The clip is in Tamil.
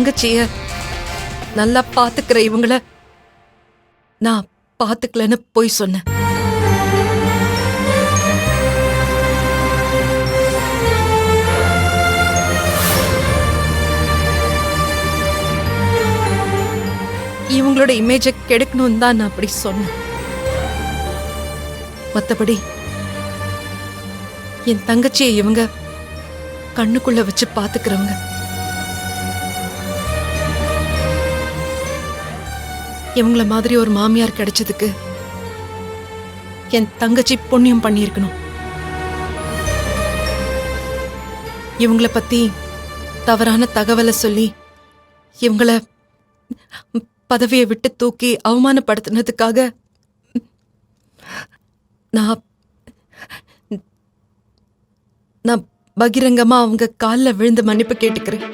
தங்கச்சிய நல்லா பாத்துக்கிற இவங்கள நான் பாத்துக்கலன்னு போய் சொன்னேன். இவங்களோட இமேஜ கெடுக்கணும் தான் நான் அப்படி சொன்னேன். மத்தபடி என் தங்கச்சியை இவங்க கண்ணுக்குள்ள வச்சு பாத்துக்கிறவங்க. இவங்கள மாதிரி ஒரு மாமியார் கிடைச்சதுக்கு என் தங்கச்சி புண்ணியம் பண்ணியிருக்கணும். இவங்கள பத்தி தவறான தகவலை சொல்லி இவங்கள பதவியை விட்டு தூக்கி அவமானப்படுத்தினதுக்காக நான் பகிரங்கமா அவங்க காலில் விழுந்து மன்னிப்பு கேட்டுக்கிறேன்.